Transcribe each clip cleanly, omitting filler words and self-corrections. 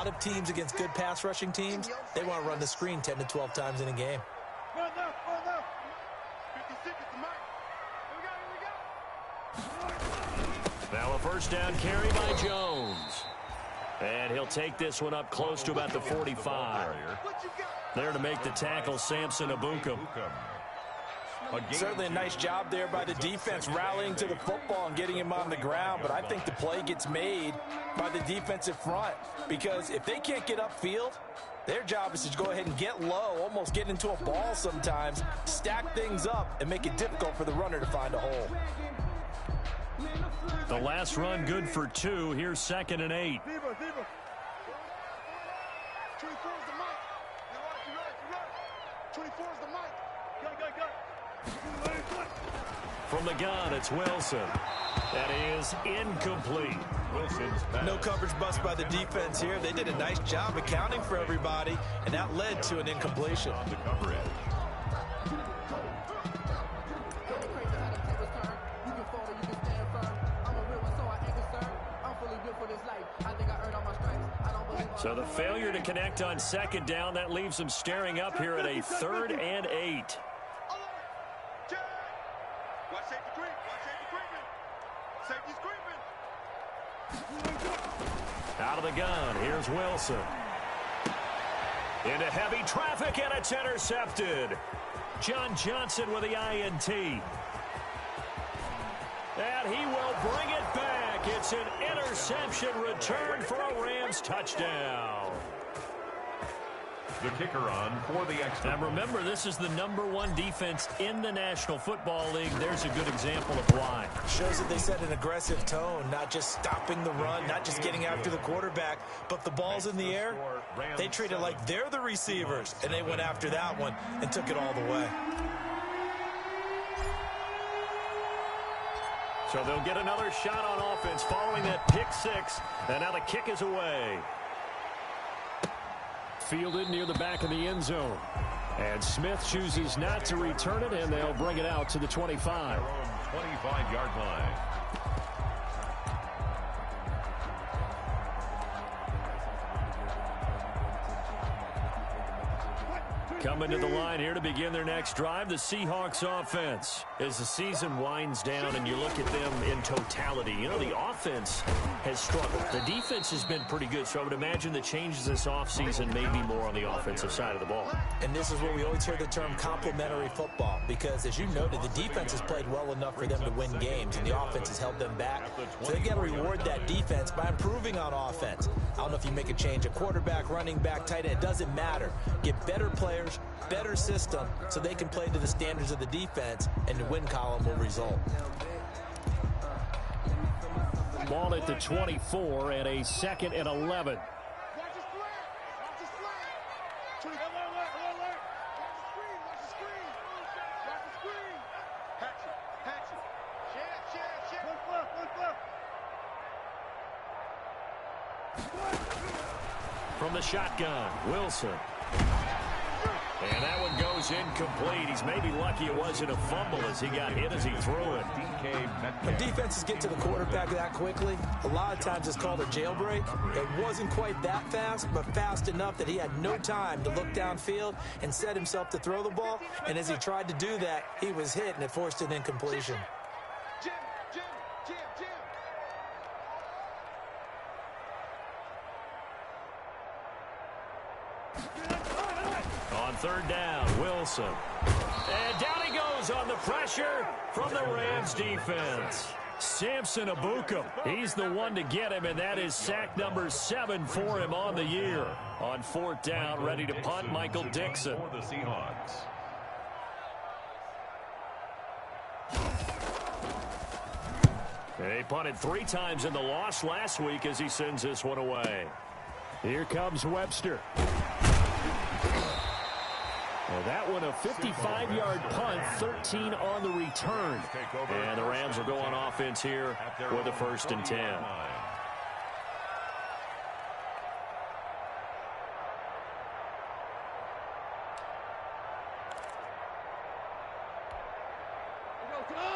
lot of teams against good pass rushing teams, they want to run the screen 10 to 12 times in a game. Now a first down carry by Jones. And he'll take this one up close to about the 45. There to make the tackle, Samson Ebukam. Certainly a nice job there by the defense rallying to the football and getting him on the ground, but I think the play gets made by the defensive front because if they can't get upfield, their job is to go ahead and get low, almost get into a ball sometimes, stack things up, and make it difficult for the runner to find a hole. The last run good for 2. Here's 2nd and 8. From the gun, it's Wilson. That is incomplete. No coverage bust by the defense here. They did a nice job accounting for everybody, and that led to an incompletion. So the failure to connect on 2nd down, that leaves them staring up here at a 3rd and 8. Out of the gun, here's Wilson. Into heavy traffic, and it's intercepted. John Johnson with the INT. And he will bring it back. It's an interception return for a Rams touchdown. The kicker on for the extra. And remember, this is the #1 defense in the National Football League. There's a good example of why. Shows that they set an aggressive tone, not just stopping the run, not just getting after the quarterback, but the ball's in the air. They treat it like they're the receivers, and they went after that one and took it all the way. So they'll get another shot on offense following that pick 6, and now the kick is away. Fielded near the back of the end zone. And Smith chooses not to return it, and they'll bring it out to the 25. 25-yard line. Coming to the line here to begin their next drive, the Seahawks offense. As the season winds down and you look at them in totality, you know, the offense has struggled. The defense has been pretty good, so I would imagine the changes this offseason may be more on the offensive side of the ball. And this is where we always hear the term complementary football, because as you noted, the defense has played well enough for them to win games, and the offense has held them back. So they got to reward that defense by improving on offense. I don't know if you make a change, a quarterback, running back, tight end, it doesn't matter. Get better players, better system, so they can play to the standards of the defense, and the win column will result. Ball at the 24 and a 2nd and 11. From the shotgun, Wilson. And that one goes incomplete. He's maybe lucky it wasn't a fumble as he got hit as he threw it. When defenses get to the quarterback that quickly, a lot of times it's called a jailbreak. It wasn't quite that fast, but fast enough that he had no time to look downfield and set himself to throw the ball. And as he tried to do that, he was hit, and it forced an incompletion. On 3rd down, Wilson. And down he goes on the pressure from the Rams defense. Samson Ebukam, he's the one to get him, and that is sack number 7 for him on the year. On 4th down, ready to punt, Michael Dixon. For the Seahawks. He punted 3 times in the loss last week as he sends this one away. Here comes Webster. Well, that one a 55-yard punt, 13 on the return. And the Rams will go on offense here with a 1st and 10.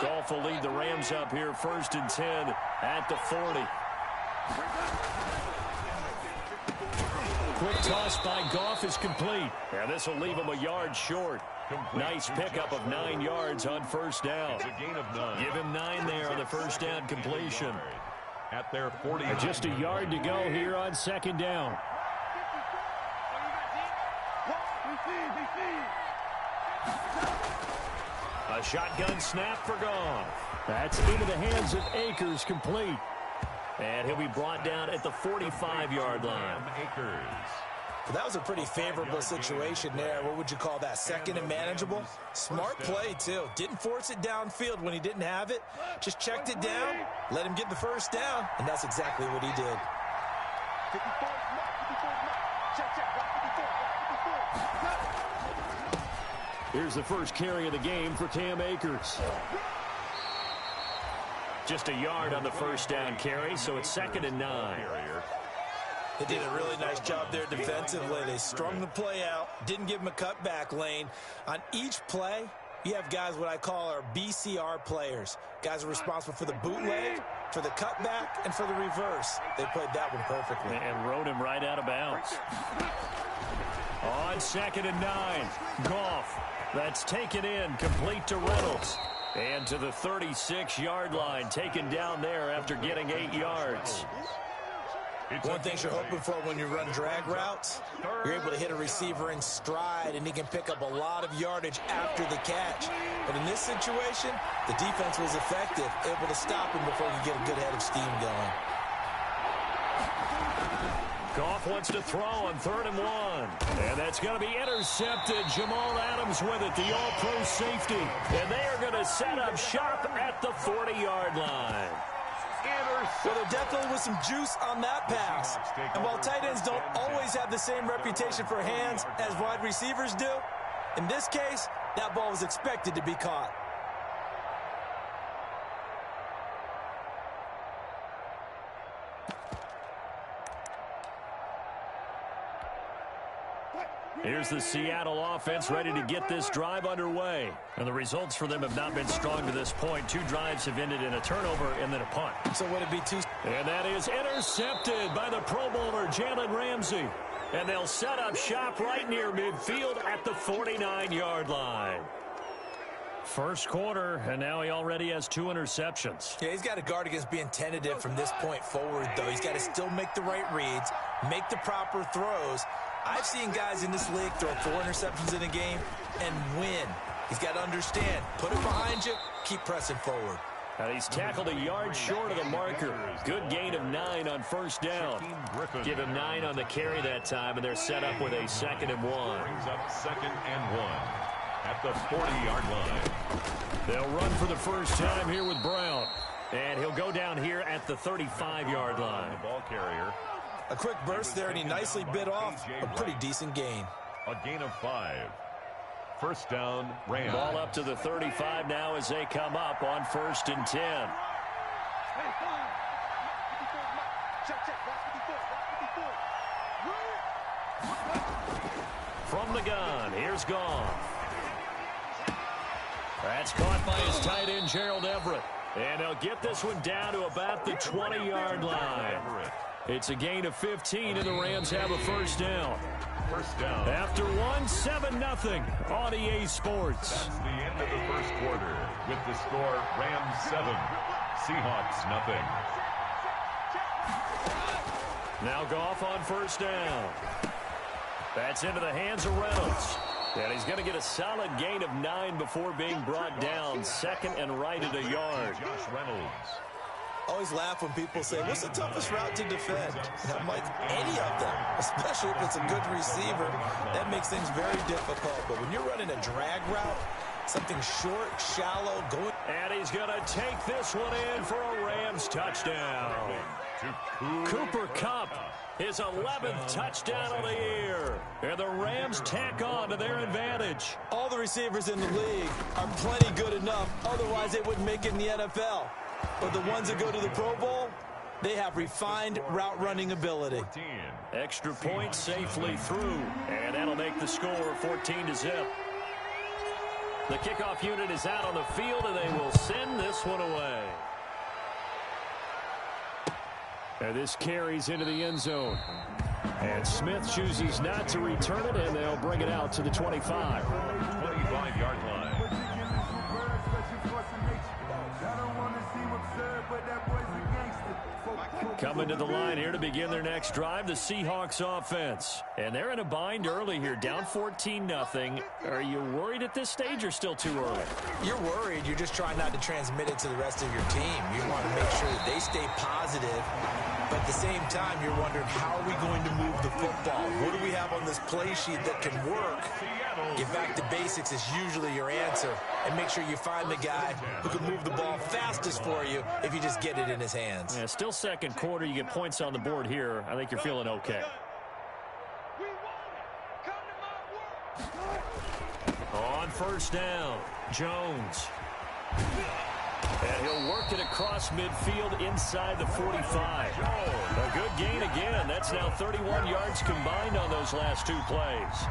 Goff will lead the Rams up here, 1st and 10 at the 40. quick toss by Goff is complete. And this will leave him a yard short. Nice pickup of 9 yards on first down. It's a gain of 9. Give him 9 there on the first down completion. At their 40. And just a yard to go here on second down. A shotgun snap for Goff. That's into the hands of Akers, complete. And he'll be brought down at the 45-yard line. Well, that was a pretty favorable situation there. What would you call that? Second and manageable? Smart play, too. Didn't force it downfield when he didn't have it. Just checked it down, let him get the first down, and that's exactly what he did. Here's the first carry of the game for Cam Akers. Just a yard on the first down carry, so it's 2nd and 9. They did a really nice job there defensively. They strung the play out, didn't give him a cutback lane. On each play, you have guys what I call our BCR players. Guys are responsible for the bootleg, for the cutback, and for the reverse. They played that one perfectly. And rode him right out of bounds. On 2nd and 9, Goff. That's taken in, complete to Reynolds. And to the 36-yard line, taken down there after getting 8 yards. One thing you're hoping for when you run drag routes, you're able to hit a receiver in stride, and he can pick up a lot of yardage after the catch. But in this situation, the defense was effective, able to stop him before he could get a good head of steam going. Goff wants to throw on 3rd and 1. And that's going to be intercepted. Jamal Adams with it, the all-pro safety. And they are going to set up shop at the 40-yard line. Well, there definitely was some juice on that pass. And while tight ends don't always have the same reputation for hands as wide receivers do, in this case, that ball was expected to be caught. Here's the Seattle offense ready to get this drive underway. And the results for them have not been strong to this point. 2 drives have ended in a turnover and then a punt. So would it be 2? And that is intercepted by the Pro Bowler, Jalen Ramsey. And they'll set up shop right near midfield at the 49-yard line. First quarter, and now he already has 2 interceptions. Yeah, he's got to guard against being tentative from this point forward, though. He's got to still make the right reads, make the proper throws. I've seen guys in this league throw 4 interceptions in a game and win. He's got to understand, put it behind you, keep pressing forward. He's tackled a yard short of the marker. Good gain of 9 on first down. Give him 9 on the carry that time, and they're set up with a 2nd and 1. Brings up 2nd and 1 at the 40-yard line. They'll run for the first time here with Brown. And he'll go down here at the 35-yard line. The ball carrier. A quick burst there, and he nicely bit off a pretty decent gain. A gain of 5. First down, Rams. Ball up to the 35 now as they come up on 1st and 10. From the gun, here's Goff. That's caught by his tight end, Gerald Everett. And they'll get this one down to about the 20-yard line. It's a gain of 15, and the Rams have a first down. First down. After 7-0 on EA Sports. That's the end of the first quarter. With the score, Rams 7, Seahawks nothing. Now Goff on first down. That's into the hands of Reynolds. And he's going to get a solid gain of 9 before being brought down. 2nd and right at a yard. Josh Reynolds. Always laugh when people say, what's the toughest route to defend? And I'm like, any of them, especially if it's a good receiver. That makes things very difficult. But when you're running a drag route, something short, shallow, going. And he's going to take this one in for a Rams touchdown. Cooper Kupp, his 11th touchdown of the year. And the Rams tack on to their advantage. All the receivers in the league are plenty good enough. Otherwise, they wouldn't make it in the NFL. But the ones that go to the Pro Bowl, they have refined route running ability. Extra point safely through. And that'll make the score 14-0. The kickoff unit is out on the field, and they will send this one away. And this carries into the end zone. And Smith chooses not to return it, and they'll bring it out to the 25. 25-yard line. Coming to the line here to begin their next drive, the Seahawks offense. And they're in a bind early here, down 14-0. Are you worried at this stage or still too early? You're worried. You're just trying not to transmit it to the rest of your team. You want to make sure that they stay positive. But at the same time, you're wondering, how are we going to move the football? What do we have on this play sheet that can work? Get back to basics is usually your answer. And make sure you find the guy who can move the ball fastest for you if you just get it in his hands. Yeah, still second quarter. You get points on the board here. I think you're feeling okay. On first down, Jones. And he'll work it across midfield inside the 45. A good gain again. That's now 31 yards combined on those last two plays.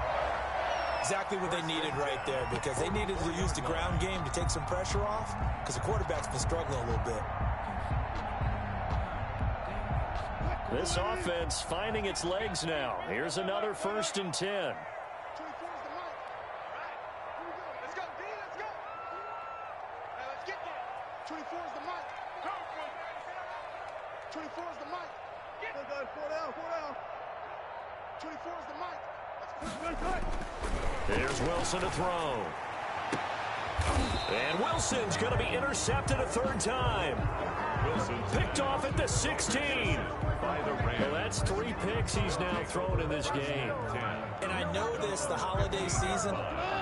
Exactly what they needed right there, because they needed to use the ground game to take some pressure off, because the quarterback's been struggling a little bit. This offense finding its legs now. Here's another 1st and 10. Here's Wilson to throw. And Wilson's going to be intercepted a third time. Wilson Picked off at the 16. Well, that's 3 picks he's now thrown in this game. And I know this, the holiday season,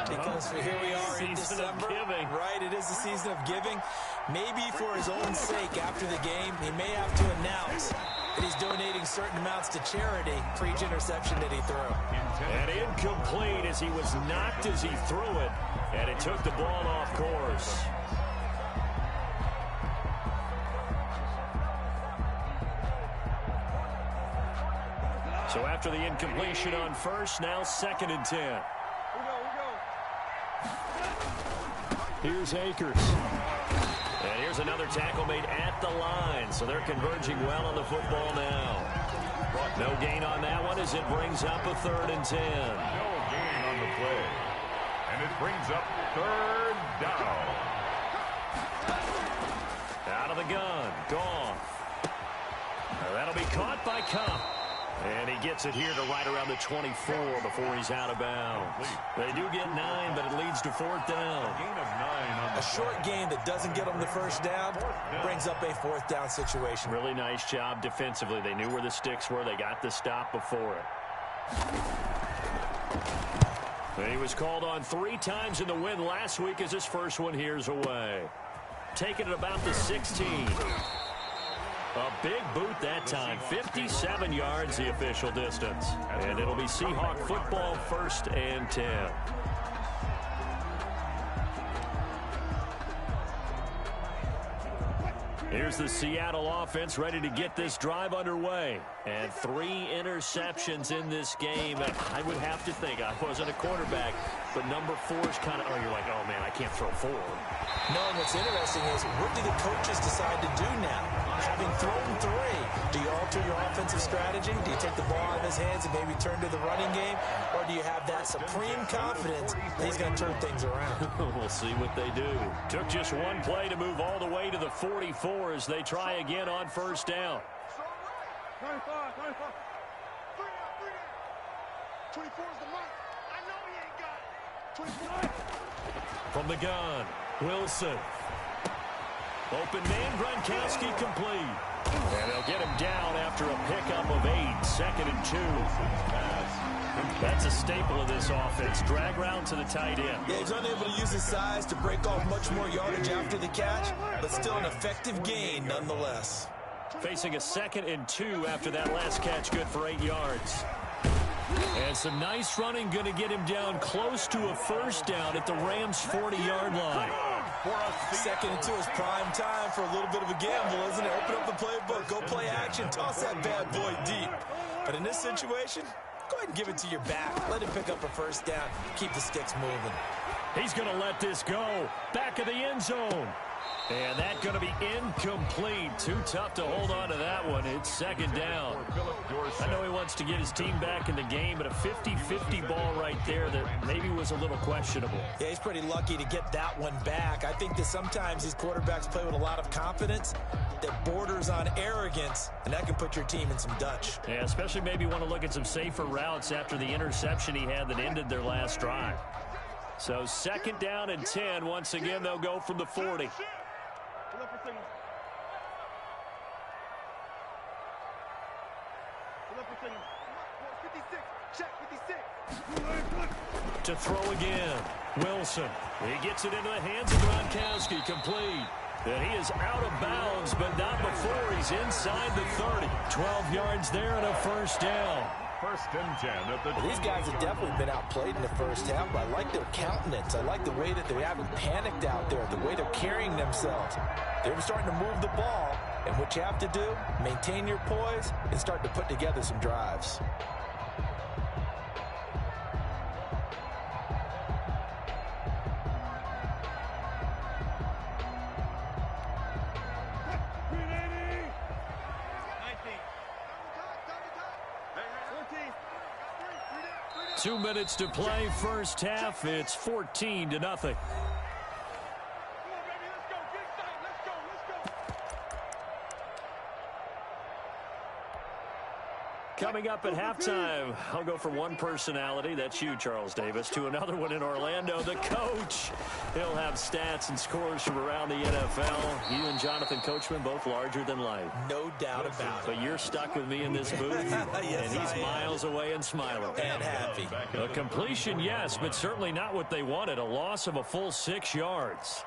because here we are in December. Right, it is the season of giving. Maybe for his own sake, after the game, he may have to announce that he's donating certain amounts to charity for each interception that he threw. And incomplete as he was knocked as he threw it, and it took the ball off course. So after the incompletion on first, now 2nd and 10. Here's Akers. And here's another tackle made at the line, so they're converging well on the football now. No gain on that one as it brings up a 3rd and 10. No gain on the play. And it brings up 3rd down. Out of the gun. Gone. That'll be caught by Cup. And he gets it here to right around the 24 before he's out of bounds. They do get 9, but it leads to 4th down. Gain of 9 on the A short gain that doesn't get them the first down brings up a 4th down situation. Really nice job defensively. They knew where the sticks were. They got the stop before it. And he was called on 3 times in the win last week as his first one here's away. Taking it about the 16. A big boot that time. 57 yards the official distance. And it'll be Seahawk football 1st and 10. Here's the Seattle offense ready to get this drive underway. And 3 interceptions in this game. I would have to think, I wasn't a quarterback, but number 4 is kind of, oh, you're like, oh, man, I can't throw 4. No, and what's interesting is, what do the coaches decide to do now? Having thrown 3, do you alter your offensive strategy? Do you take the ball out of his hands and maybe turn to the running game? Or do you have that supreme confidence that he's going to turn things around? We'll see what they do. Took just 1 play to move all the way to the 44 as they try again on first down. 25. 24's the mark. I know he ain't got it. 25. From the gun, Wilson. Open man, Gronkowski complete. And they'll get him down after a pickup of 8, 2nd and 2. That's a staple of this offense. Drag route to the tight end. Yeah, he's unable to use his size to break off much more yardage after the catch, but still an effective gain nonetheless. Facing a 2nd and 2 after that last catch, good for 8 yards. And some nice running, going to get him down close to a first down at the Rams' 40-yard line. 2nd and 2 is prime time for a little bit of a gamble, isn't it? Open up the playbook, go play action, toss that bad boy deep. But in this situation, go ahead and give it to your back. Let him pick up a first down. Keep the sticks moving. He's going to let this go. Back of the end zone. And that's going to be incomplete. Too tough to hold on to that one. It's second down. I know he wants to get his team back in the game, but a 50-50 ball right there that maybe was a little questionable. Yeah, he's pretty lucky to get that one back. I think that sometimes these quarterbacks play with a lot of confidence that borders on arrogance, and that can put your team in some Dutch. Yeah, especially maybe want to look at some safer routes after the interception he had that ended their last drive. So second down and 10. Once again, they'll go from the 40. To throw again. Wilson. He gets it into the hands of Gronkowski. Complete. And he is out of bounds, but not before he's inside the 30. 12 yards there and a first down. First and 10 at the... Well, these guys have definitely been outplayed in the first half, but I like their countenance. I like the way that they haven't panicked out there, the way they're carrying themselves. They're starting to move the ball, and what you have to do, maintain your poise and start to put together some drives. Two minutes to play, first half. It's 14-0. Coming up at halftime, I'll go from one personality, that's you, Charles Davis, to another one in Orlando, the coach. He'll have stats and scores from around the NFL. You and Jonathan Coachman, both larger than life. No doubt about it. But you're stuck with me in this booth, yes, and he's miles away and smiling. And happy. A completion, yes, but certainly not what they wanted. A loss of a full 6 yards.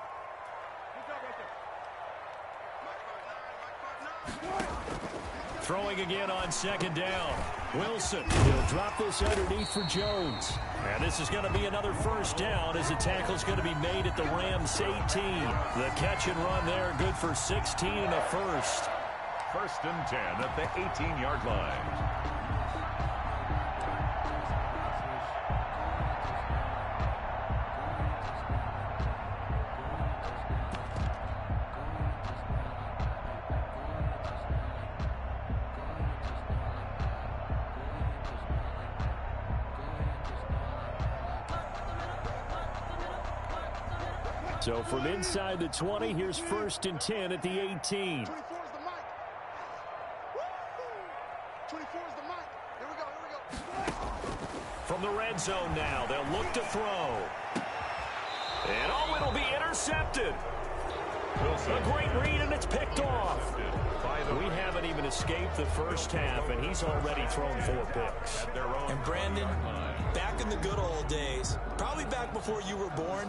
Throwing again on second down. Wilson, he'll drop this underneath for Jones. And this is going to be another first down as the tackle's going to be made at the Rams 18. The catch and run there, good for 16 and a first. First and 10 at the 18-yard line. So from inside the 20, here's first and 10 at the 18. 24 is the mic. 24 is the mic. Here we go. From the red zone now, they'll look to throw. And oh, it'll be intercepted. Wilson. A great read, and it's picked off. We haven't even escaped the first half, and he's already thrown 4 picks. And Brandon, back in the good old days, probably back before you were born,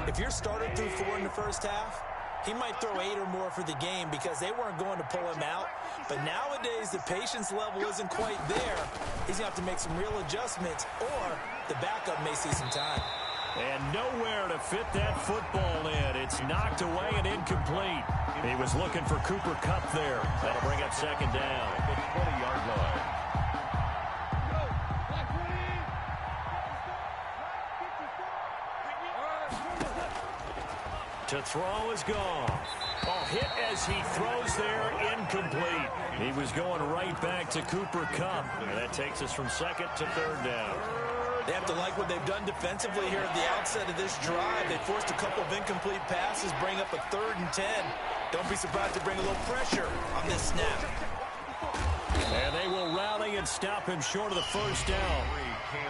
if your starter threw 4 in the first half, he might throw 8 or more for the game because they weren't going to pull him out. But nowadays, the patience level isn't quite there. He's going to have to make some real adjustments, or the backup may see some time. And nowhere to fit that football in. It's knocked away and incomplete. He was looking for Cooper Kupp there. That'll bring up second down. The 20-yard line. To throw is gone. Oh, hit as he throws there, incomplete. He was going right back to Cooper Kupp. And that takes us from second to third down. They have to like what they've done defensively here at the outset of this drive. They forced a couple of incomplete passes, bring up a 3rd and 10. Don't be surprised to bring a little pressure on this snap. And they will rally and stop him short of the first down.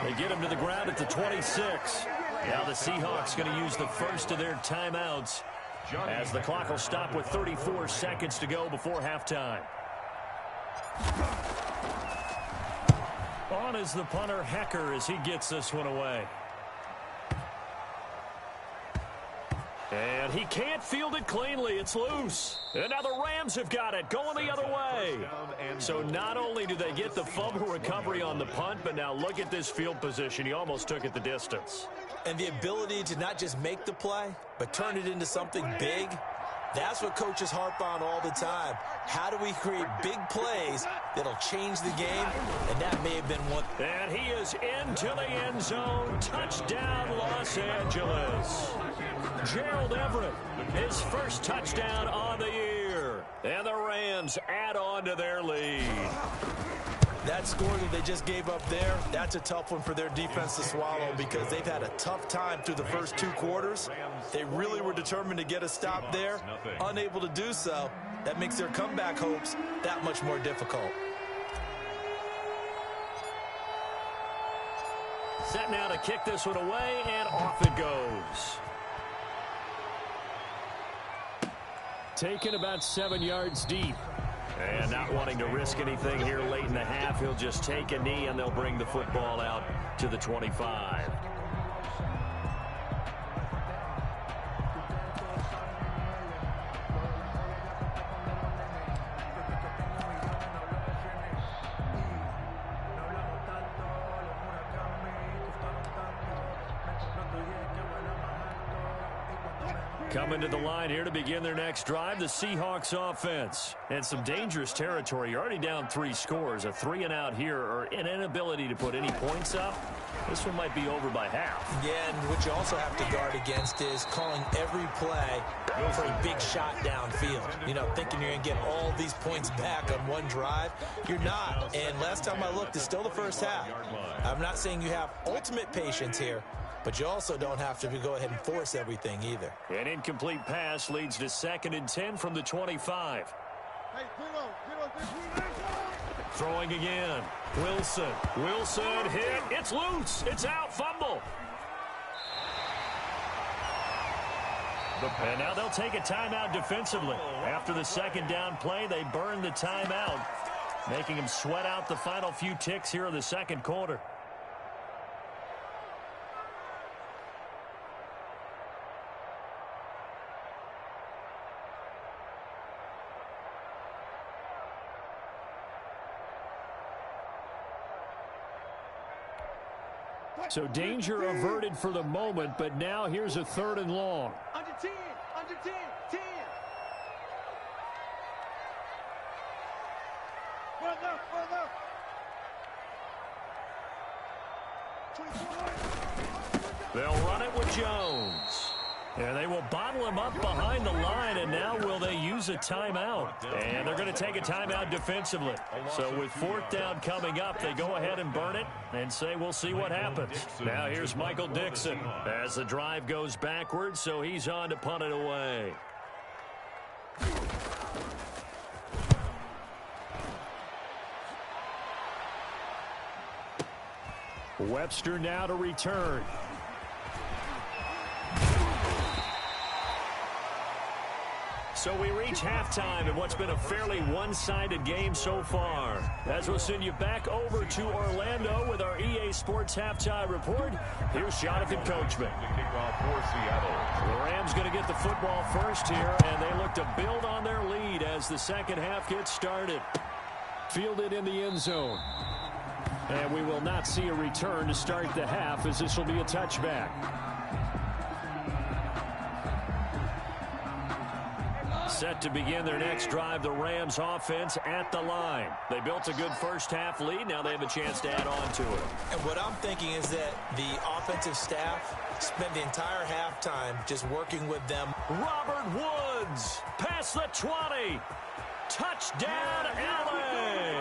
They get him to the ground at the 26. Now the Seahawks going to use the first of their timeouts as the clock will stop with 34 seconds to go before halftime. On is the punter, Hecker, as he gets this one away. And he can't field it cleanly. It's loose. And now the Rams have got it, going the other way. So not only do they get the fumble recovery on the punt, but now look at this field position. He almost took it the distance. And the ability to not just make the play, but turn it into something big. That's what coaches harp on all the time. How do we create big plays that'll change the game? And that may have been one. And he is into the end zone. Touchdown, Los Angeles. Gerald Everett, his first touchdown on the year. And the Rams add on to their lead. That score that they just gave up there, that's a tough one for their defense to swallow because they've had a tough time through the first 2 quarters. They really were determined to get a stop there. Unable to do so, that makes their comeback hopes that much more difficult. Set now to kick this one away, and off it goes. Taken about 7 yards deep. And not wanting to risk anything here late in the half, he'll just take a knee and they'll bring the football out to the 25. Coming to the line here to begin their next drive, the Seahawks offense. And some dangerous territory. You're already down 3 scores. A 3-and-out here, or an inability to put any points up. This one might be over by half. Yeah, and what you also have to guard against is calling every play for a big shot downfield. You know, thinking you're going to get all these points back on one drive. You're not. And last time I looked, it's still the first half. I'm not saying you have ultimate patience here, but you also don't have to go ahead and force everything either. An incomplete pass leads to 2nd and 10 from the 25. Throwing again. Wilson. Wilson hit. It's loose. It's out. Fumble. And now they'll take a timeout defensively. After the 2nd down play, they burn the timeout, making them sweat out the final few ticks here in the 2nd quarter. So danger averted for the moment, but now here's a 3rd and long. Under 10, 10. Further. 24. They'll run it with Jones. And they will bottle him up behind the line, and now will they use a timeout? And they're going to take a timeout defensively. So with 4th down coming up, they go ahead and burn it and say we'll see what happens. Now here's Michael Dixon as the drive goes backwards, so he's on to punt it away. Webster now to return. So we reach halftime in what's been a fairly one-sided game so far. As we'll send you back over to Orlando with our EA Sports Halftime Report, here's Jonathan Coachman. The Rams going to get the football first here, and they look to build on their lead as the 2nd half gets started. Fielded in the end zone. And we will not see a return to start the half, as this will be a touchback. Set to begin their next drive, the Rams offense at the line. They built a good first half lead. Now they have a chance to add on to it. And what I'm thinking is that the offensive staff spent the entire halftime just working with them. Robert Woods past the 20. Touchdown, LA.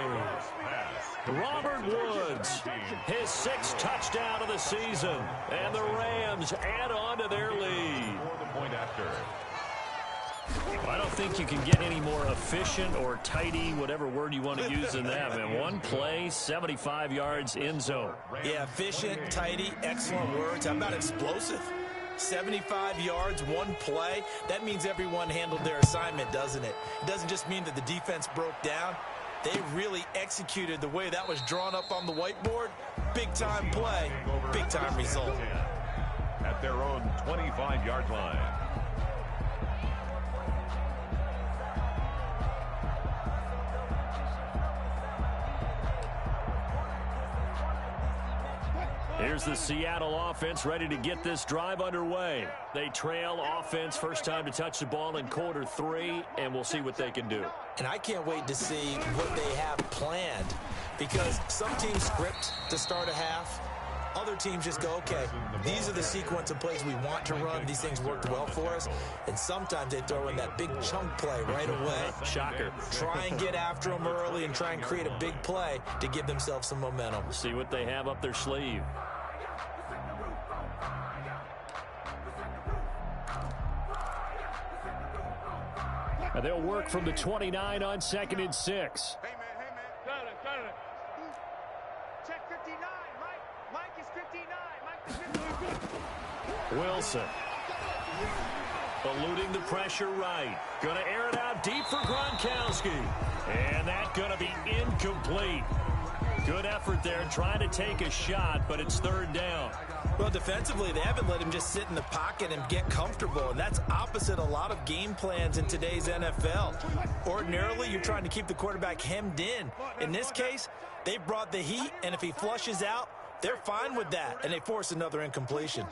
Robert Woods, his 6th touchdown of the season. And the Rams add on to their lead. I don't think you can get any more efficient or tidy, whatever word you want to use in that. Man, one play, 75 yards, end zone. Yeah, efficient, tidy, excellent words. How about explosive? 75 yards, one play. That means everyone handled their assignment, doesn't it? It doesn't just mean that the defense broke down. They really executed the way that was drawn up on the whiteboard. Big-time play, big-time result. At their own 25-yard line. Here's the Seattle offense ready to get this drive underway. They trail offense first time to touch the ball in quarter 3, and we'll see what they can do. And I can't wait to see what they have planned, because some teams script to start a half. Other teams just go, okay, these are the sequence of plays we want to run. These things worked well for us. And sometimes they throw in that big chunk play right away. Shocker. Try and get after them early and try and create a big play to give themselves some momentum. See what they have up their sleeve. And they'll work from the 29 on 2nd and 6. Hey, man. Got it. Check 59. Mike is 59. Mike is 59. Wilson. Eluding the pressure right. Going to air it out deep for Gronkowski. And that's going to be incomplete. Good effort there trying to take a shot, but it's 3rd down. Well, defensively, they haven't let him just sit in the pocket and get comfortable, and that's opposite a lot of game plans in today's NFL. Ordinarily, you're trying to keep the quarterback hemmed in. In this case, they brought the heat, and if he flushes out, they're fine with that, and they force another incompletion.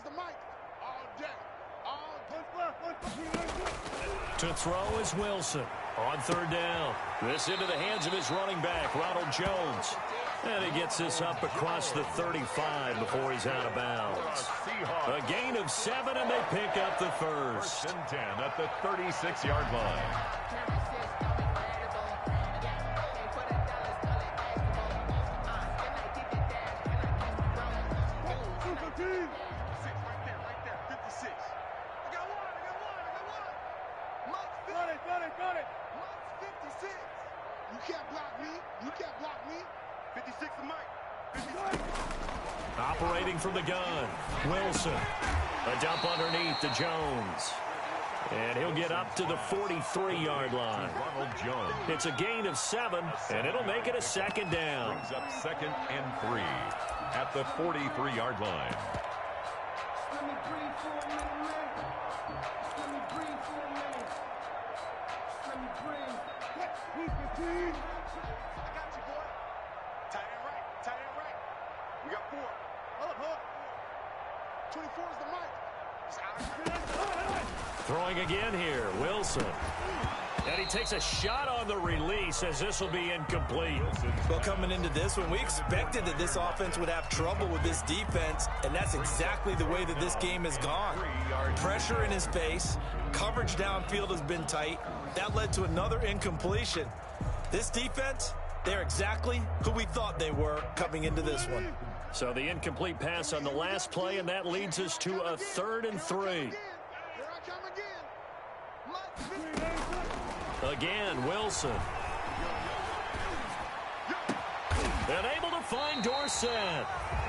To throw is Wilson on 3rd down. This into the hands of his running back, Ronald Jones. And he gets this up across the 35 before he's out of bounds. A gain of 7, and they pick up the first. 1st and 10 at the 36-yard line. Got it. 56. You can't block me. 56 to Mike. 56. Operating from the gun, Wilson. A dump underneath to Jones. And he'll get up to the 43-yard line. Ronald Jones. It's a gain of 7, and it'll make it a 2nd down. Brings up 2nd and 3 at the 43-yard line. I got you, boy. Tight end right. We got 4. Hold up. 24 is the mic. Throwing again here, Wilson. And he takes a shot on the release as this will be incomplete. Well, coming into this one, we expected that this offense would have trouble with this defense, and that's exactly the way that this game has gone. Pressure in his face, coverage downfield has been tight. That led to another incompletion. This defense, they're exactly who we thought they were coming into this one. So the incomplete pass on the last play, and that leads us to a 3rd and 3. Here I come again. Again, Wilson. And able to find Dorsett.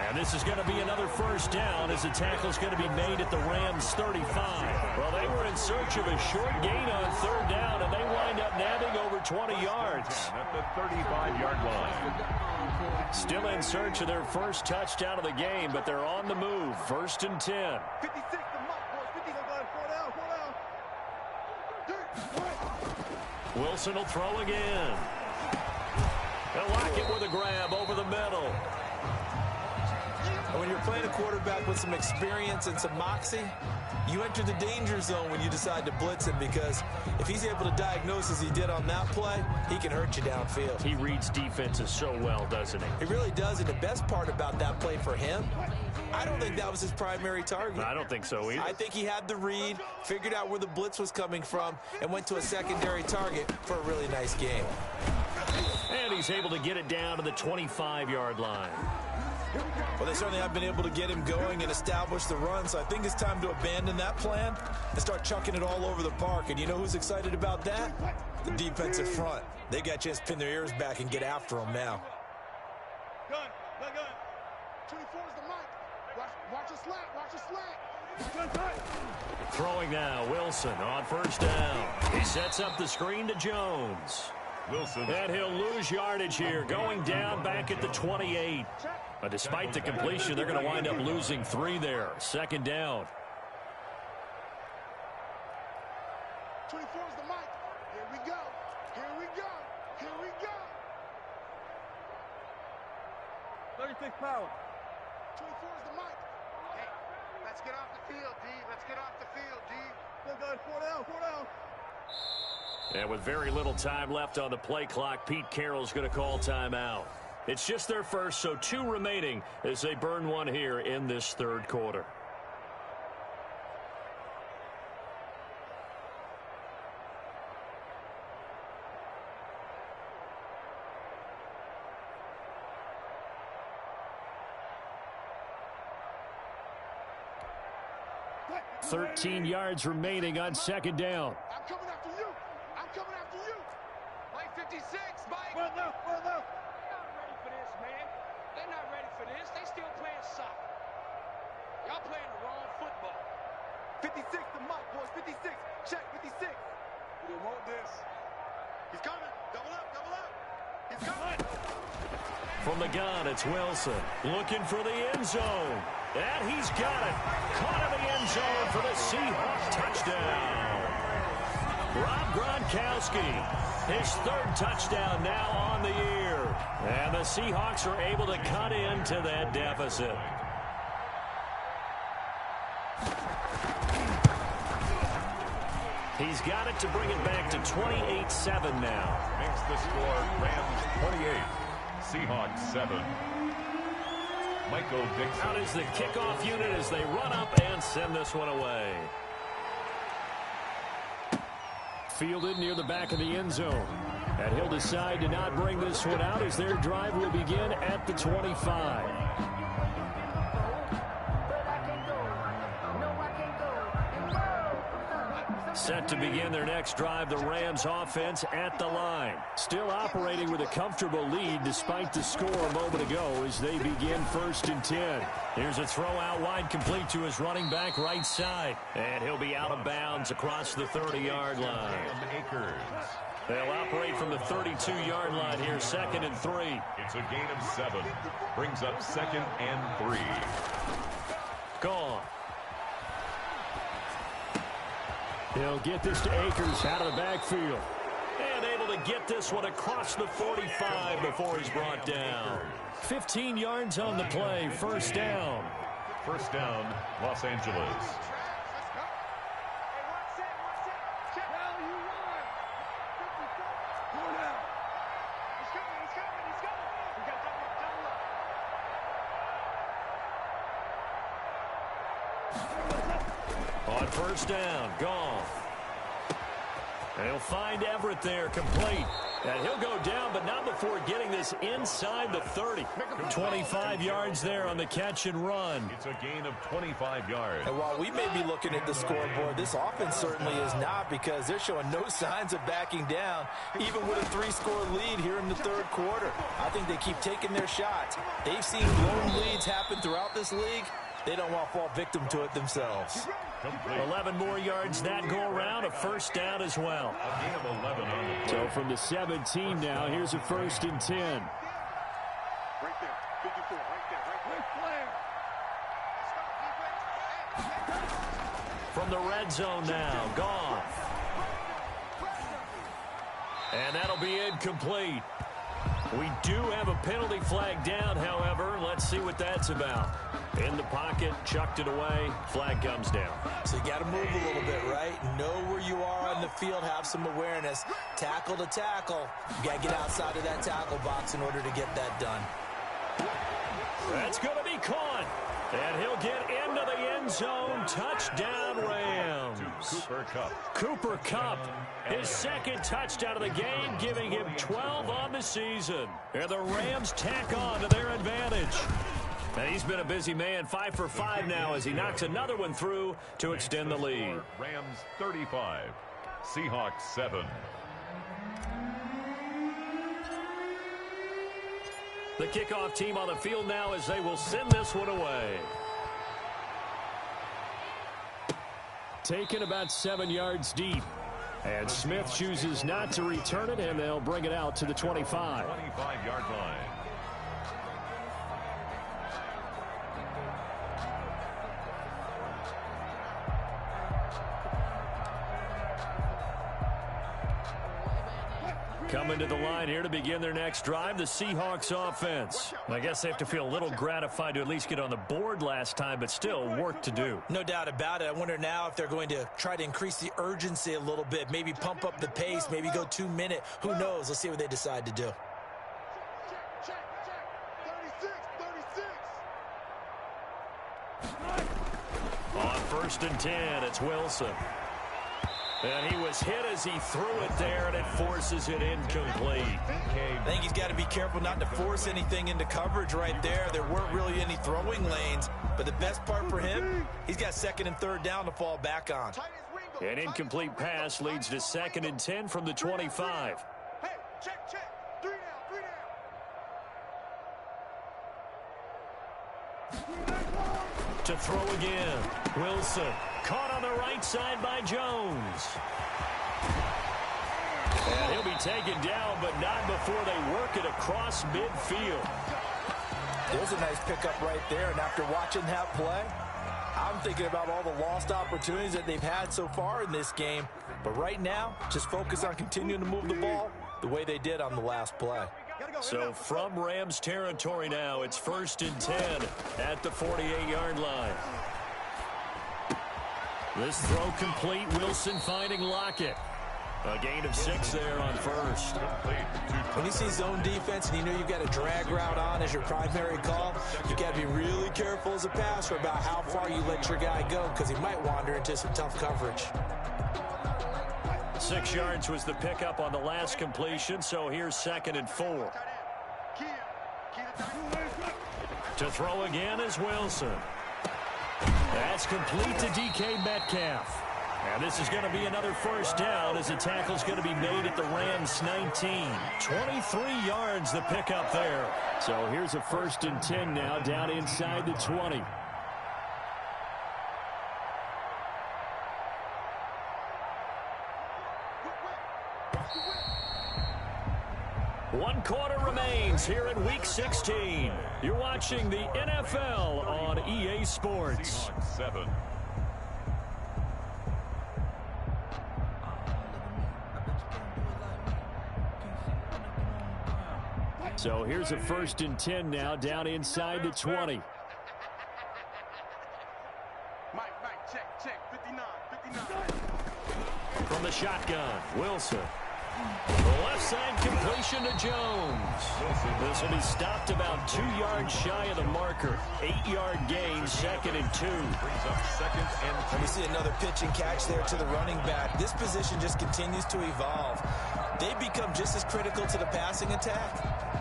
And this is going to be another 1st down as the tackle's going to be made at the Rams' 35. Well, they were in search of a short gain on 3rd down, and they wind up nabbing over 20 yards. At the 35-yard line. Still in search of their first touchdown of the game, but they're on the move. 1st and 10. 56 to Mike, boys. 56 4 down. Wilson will throw again. They'll lock it with a grab over the middle. And when you're playing a quarterback with some experience and some moxie, you enter the danger zone when you decide to blitz him, because if he's able to diagnose as he did on that play, he can hurt you downfield. He reads defenses so well, doesn't he? He really does, and the best part about that play for him, I don't think that was his primary target. I don't think so either. I think he had the read, figured out where the blitz was coming from, and went to a secondary target for a really nice game. And he's able to get it down to the 25-yard line. Well, they certainly have been able to get him going and establish the run, so I think it's time to abandon that plan and start chucking it all over the park. And you know who's excited about that? The defensive front. They got a chance to pin their ears back and get after him now. Gun. 24 is the mic. Watch a slant. Throwing now, Wilson on 1st down. He sets up the screen to Jones. Wilson. And he'll lose yardage here, going down back at the 28. But despite the completion, they're going to wind up losing 3 there. 2nd down. 24 is the mic. Here we go. 36 power. 24 is the mic. Hey, let's get off the field, D. Let's get off the field, D. Good, good. 4 down, 4 down. And with very little time left on the play clock, Pete Carroll's going to call timeout. It's just their first, so 2 remaining as they burn one here in this third quarter. $13 yards remaining on second down. I'm coming after you. I'm coming after you. Mike 56, Mike. Well, no, well, no. They're not ready for this, man. They're not ready for this. They still playing soccer. Y'all playing the wrong football. 56 to Mike, boys. 56. Check 56. We didn't want this. He's coming. Double up, double up. He's coming. From the gun, it's Wilson looking for the end zone. And he's got it. Caught in the end zone for the Seahawks touchdown. Rob Gronkowski, his 3rd touchdown now on the year. And the Seahawks are able to cut into that deficit. He's got it to bring it back to 28-7 now. Makes the score Rams 28, Seahawks 7. Michael Dixon. Out is the kickoff unit as they run up and send this one away. Fielded near the back of the end zone. And he'll decide to not bring this one out as their drive will begin at the 25. Set to begin their next drive, the Rams offense at the line. Still operating with a comfortable lead despite the score a moment ago as they begin 1st and 10. Here's a throw out wide complete to his running back right side. And he'll be out of bounds across the 30-yard line. They'll operate from the 32-yard line here, 2nd and 3. It's a gain of 7. Brings up 2nd and 3. Gone. He'll get this to Akers out of the backfield. And able to get this one across the 45 before he's brought down. 15 yards on the play, 1st down. 1st down, Los Angeles. On 1st down, gone. And he'll find Everett there, complete. And he'll go down, but not before getting this inside the 30. 25 yards there on the catch and run. It's a gain of 25 yards. And while we may be looking at the scoreboard, this offense certainly is not, because they're showing no signs of backing down, even with a 3-score lead here in the 3rd quarter. I think they keep taking their shots. They've seen blown leads happen throughout this league. They don't want to fall victim to it themselves. 11 more yards that go around, a 1st down as well. A gain of 11 on the play. So from the 17 now, here's a 1st and 10. Right there. 54. Right there. From the red zone now, gone. And that'll be incomplete. We do have a penalty flag down, however. Let's see what that's about. In the pocket, chucked it away, flag comes down. So you got to move a little bit, right? Know where you are on the field, have some awareness. Tackle to tackle. You got to get outside of that tackle box in order to get that done. That's going to be caught. And he'll get into the end zone. Touchdown, Rams. Cooper Kupp. Cooper Kupp, his 2nd touchdown of the game, giving him 12 on the season. And the Rams tack on to their advantage. And he's been a busy man, 5 for 5 now as he knocks another one through to extend the lead. Rams 35, Seahawks 7. The kickoff team on the field now as they will send this one away. Taken about 7 yards deep. And Smith chooses not to return it, and they'll bring it out to the 25. 25-yard line. Coming to the line here to begin their next drive, the Seahawks offense. I guess they have to feel a little gratified to at least get on the board last time, but still work to do. No doubt about it. I wonder now if they're going to try to increase the urgency a little bit, maybe pump up the pace, maybe go 2 minute. Who knows? Let's see what they decide to do. Check. 36. On 1st and 10, it's Wilson. And he was hit as he threw it there, and it forces it incomplete. I think he's got to be careful not to force anything into coverage right there. There weren't really any throwing lanes, but the best part for him, he's got 2nd and 3rd down to fall back on. An incomplete pass leads to 2nd and 10 from the 25. Hey, check. 3 down. To throw again, Wilson. Caught on the right side by Jones. And he'll be taken down, but not before they work it across midfield. There's a nice pickup right there, and after watching that play, I'm thinking about all the lost opportunities that they've had so far in this game. But right now, just focus on continuing to move the ball the way they did on the last play. So from Rams territory now, it's 1st and 10 at the 48-yard line. This throw complete. Wilson finding Lockett. A gain of 6 there on 1st. When you see zone defense and you know you've got a drag route on as your primary call, you've got to be really careful as a passer about how far you let your guy go because he might wander into some tough coverage. 6 yards was the pickup on the last completion, so here's 2nd and 4. To throw again is Wilson. That's complete to DK Metcalf. And this is going to be another 1st down as the tackle's going to be made at the Rams 19. 23 yards the pickup there. So here's a 1st and 10 now down inside the 20. One quarter remains here in Week 16. You're watching the NFL on EA Sports. 7. So here's a 1st and 10 now down inside the 20. Mike, check. 59. From the shotgun, Wilson. The left side completion to Jones. This will be stopped about 2 yards shy of the marker. 8-yard gain, 2nd and 2. Brings up 2nd and 2. We see another pitch and catch there to the running back. This position just continues to evolve. They become just as critical to the passing attack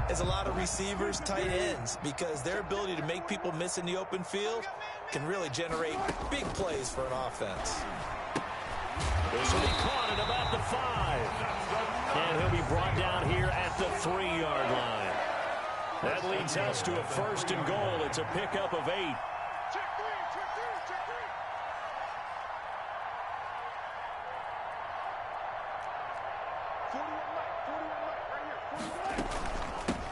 as a lot of receivers, tight ends, because their ability to make people miss in the open field can really generate big plays for an offense. This will be caught at about the 5. And he'll be brought down here at the 3-yard line. That leads us to a 1st and goal. It's a pickup of 8. Check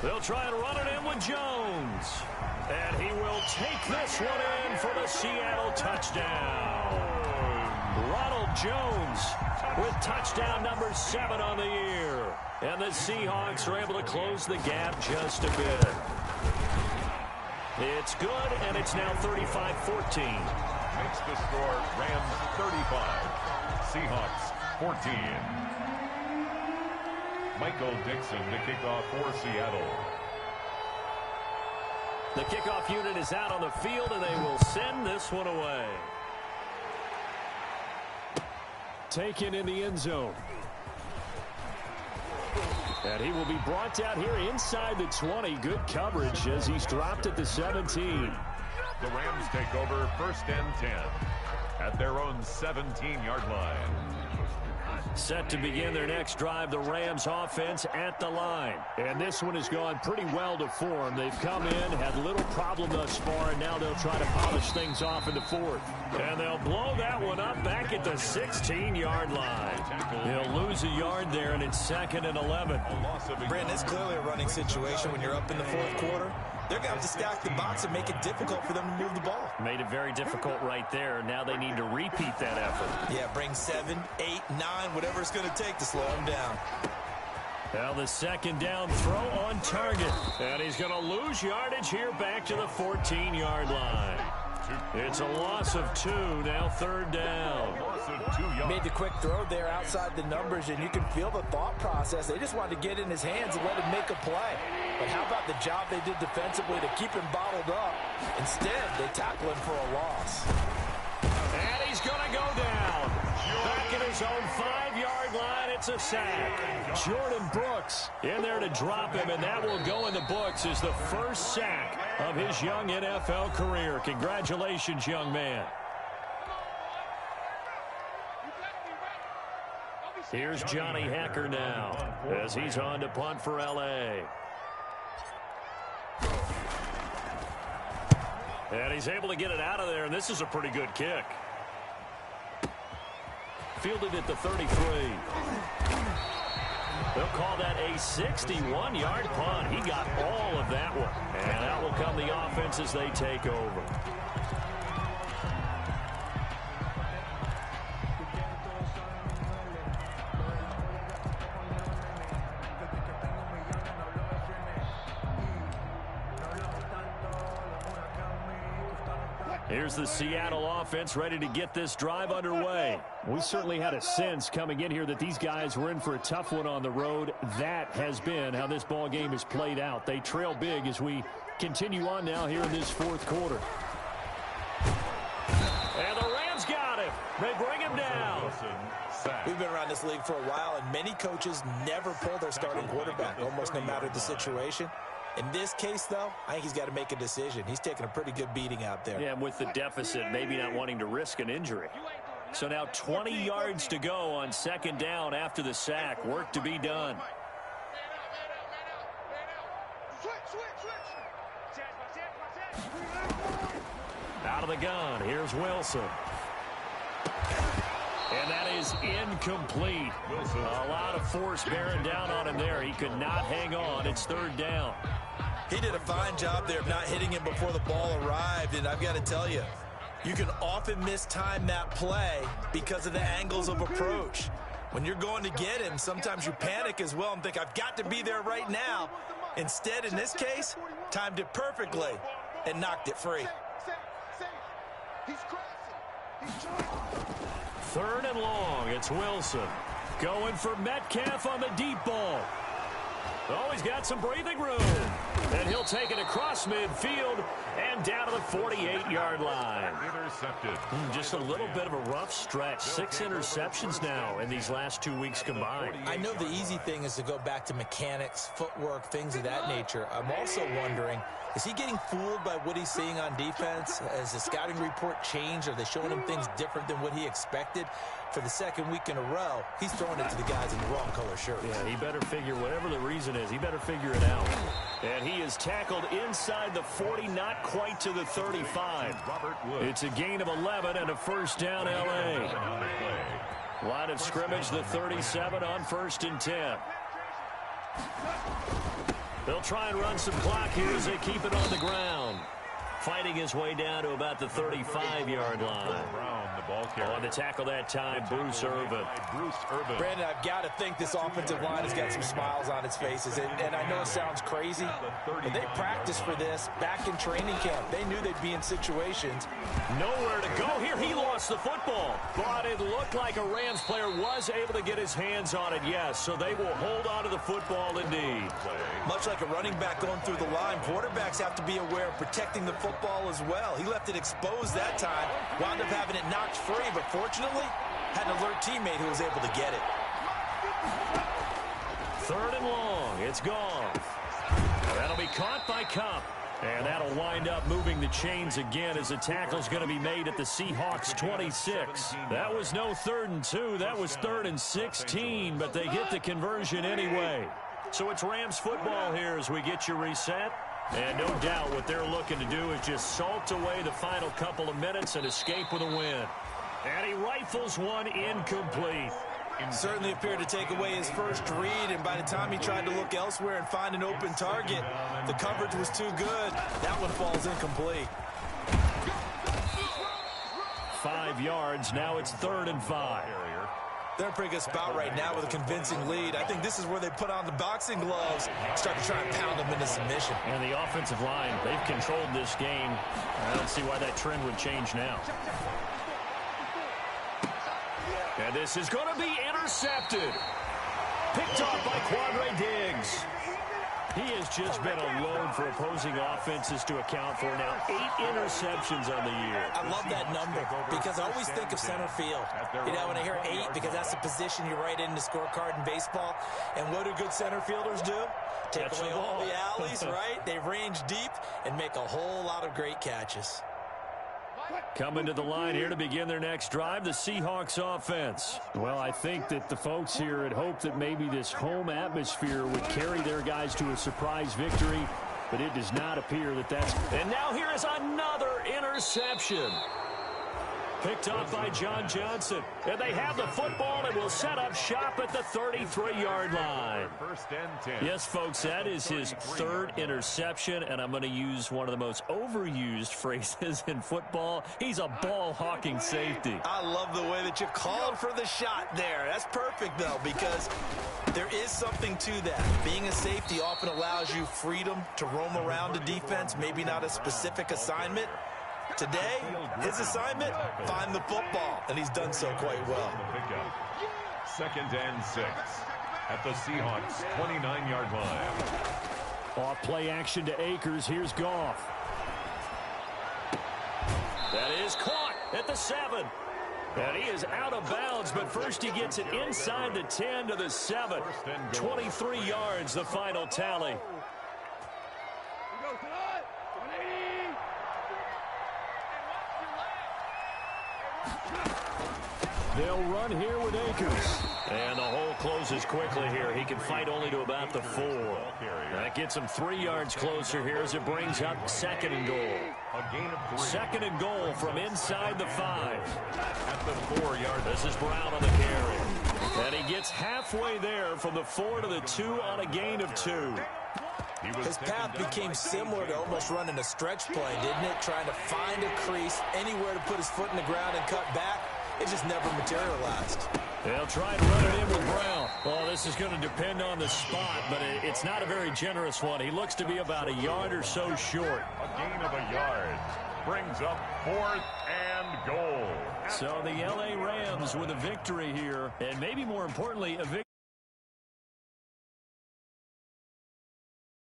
3. They'll try and run it in with Jones. And he will take this one in for the Seattle touchdown. Ronald Jones with touchdown number 7 on the year. And the Seahawks are able to close the gap just a bit. It's good, and it's now 35-14. Makes the score Rams 35, Seahawks 14. Michael Dixon to kick off for Seattle. The kickoff unit is out on the field, and they will send this one away. Taken in the end zone. And he will be brought down here inside the 20. Good coverage as he's dropped at the 17. The Rams take over 1st and 10 at their own 17-yard line. Set to begin their next drive, the Rams offense at the line. And this one has gone pretty well to form. They've come in, had little problem thus far, and now they'll try to polish things off in the 4th. And they'll blow that one up back at the 16-yard line. He'll lose a yard there, and it's 2nd and 11. Brandon, it's clearly a running situation when you're up in the 4th quarter. They're going to have to stack the box and make it difficult for them to move the ball. Made it very difficult right there. Now they need to repeat that effort. Yeah, bring 7, 8, 9, whatever it's going to take to slow them down. Now the second down throw on target. And he's going to lose yardage here back to the 14-yard line. It's a loss of 2, now third down. Made the quick throw there outside the numbers, and you can feel the thought process. They just wanted to get in his hands and let him make a play. But how about the job they did defensively to keep him bottled up? Instead, they tackle him for a loss. And he's going to go down. Back at his own 5-yard line, it's a sack. Jordan Brooks in there to drop him, and that will go in the books as the first sack of his young NFL career. Congratulations, young man. Here's Johnny Hacker now as he's on to punt for L.A. And he's able to get it out of there, and this is a pretty good kick. Fielded at the 33. They'll call that a 61-yard punt. He got all of that one. And out will come the offense as they take over. Here's the Seattle offense ready to get this drive underway. We certainly had a sense coming in here that these guys were in for a tough one on the road. That has been how this ball game is played out. They trail big as we continue on now here in this fourth quarter. And the Rams got him. They bring him down. We've been around this league for a while, and many coaches never pull their starting quarterback, almost no matter the situation. In this case, though, I think he's got to make a decision. He's taking a pretty good beating out there. Yeah, and with the deficit, maybe not wanting to risk an injury. So now 20 yards to go on second down after the sack. Work to be done. Out of the gun, here's Wilson. And that is incomplete. A lot of force bearing down on him there. He could not hang on. It's third down. He did a fine job there of not hitting him before the ball arrived, and I've got to tell you, you can often mistime that play because of the angles of approach. When you're going to get him, sometimes you panic as well and think, I've got to be there right now. Instead, in this case, timed it perfectly and knocked it free. Third and long, it's Wilson. Going for Metcalf on the deep ball. Oh, he's got some breathing room. And he'll take it across midfield and down to the 48-yard line. Intercepted. Just a little bit of a rough stretch. 6 interceptions now in these last 2 weeks combined. I know the easy thing is to go back to mechanics, footwork, things of that nature. I'm also wondering, is he getting fooled by what he's seeing on defense? Has the scouting report changed? Are they showing him things different than what he expected? For the second week in a row, he's throwing it to the guys in the wrong color shirts. Yeah, he better figure, whatever the reason is, he better figure it out. And he is tackled inside the 40, not quite to the 35. It's a gain of 11 and a first down L.A. Line of scrimmage, the 37 on 1st and 10. They'll try and run some clock here as they keep it on the ground. Fighting his way down to about the 35-yard line. On the tackle that time, Bruce Irvin. Brandon, I've got to think this offensive line has got some smiles on its faces. And I know it sounds crazy, but they practiced for this back in training camp. They knew they'd be in situations. Nowhere to go here. He lost the football. But it looked like a Rams player was able to get his hands on it, yes. So they will hold on to the football indeed. Much like a running back going through the line, quarterbacks have to be aware of protecting the football as well. He left it exposed that time, wound up having it knocked free, but fortunately had an alert teammate who was able to get it. Third and long, it's gone. That'll be caught by Cup, and that'll wind up moving the chains again as the tackle's going to be made at the Seahawks 26. That was no 3rd and 2, that was 3rd and 16, but they get the conversion anyway. So it's Rams football here as we get you reset. And no doubt what they're looking to do is just salt away the final couple of minutes and escape with a win. And he rifles one incomplete. Certainly appeared to take away his first read, and by the time he tried to look elsewhere and find an open target, the coverage was too good. That one falls incomplete. 5 yards, now it's 3rd and 5. They're in a pretty good spot right now with a convincing lead. I think this is where they put on the boxing gloves and start to try and pound them into submission. And the offensive line, they've controlled this game. I don't see why that trend would change now. And this is going to be intercepted. Picked off by Quandre Diggs. He has just been a load for opposing offenses to account for now. 8 interceptions on the year. I love that number because I always think of center field. You know, when I hear 8, because that's the position you write in the scorecard in baseball. And what do good center fielders do? Take away all the alleys, right? They range deep and make a whole lot of great catches. Coming to the line here to begin their next drive, the Seahawks offense. Well, I think that the folks here had hoped that maybe this home atmosphere would carry their guys to a surprise victory, but it does not appear that that's... And now here is another interception. Picked up by John Johnson. And they have the football and will set up shop at the 33-yard line. First and 10. Yes, folks, that is his 3rd interception, and I'm going to use one of the most overused phrases in football. He's a ball-hawking safety. I love the way that you called for the shot there. That's perfect, though, because there is something to that. Being a safety often allows you freedom to roam around the defense, maybe not a specific assignment. Today, his assignment, find the football, and he's done so quite well. Second and 6 at the Seahawks 29-yard line. Off play action to Akers. Here's Goff. That is caught at the 7. And he is out of bounds, but first he gets it inside the 10 to the 7. 23 yards, the final tally. They'll run here with Akers. And the hole closes quickly here. He can fight only to about the 4. That gets him 3 yards closer here as it brings up 2nd and goal. A gain of 3. 2nd and goal from inside the 5. At the 4-yard. This is Brown on the carry. And he gets halfway there from the 4 to the 2 on a gain of 2. His path became similar to almost running a stretch play, didn't it? Trying to find a crease, anywhere to put his foot in the ground and cut back. It just never materialized. They'll try and run it in with Brown. Well, this is going to depend on the spot, but it's not a very generous one. He looks to be about a yard or so short. A gain of a yard brings up 4th and goal. So the L.A. Rams with a victory here, and maybe more importantly, a victory.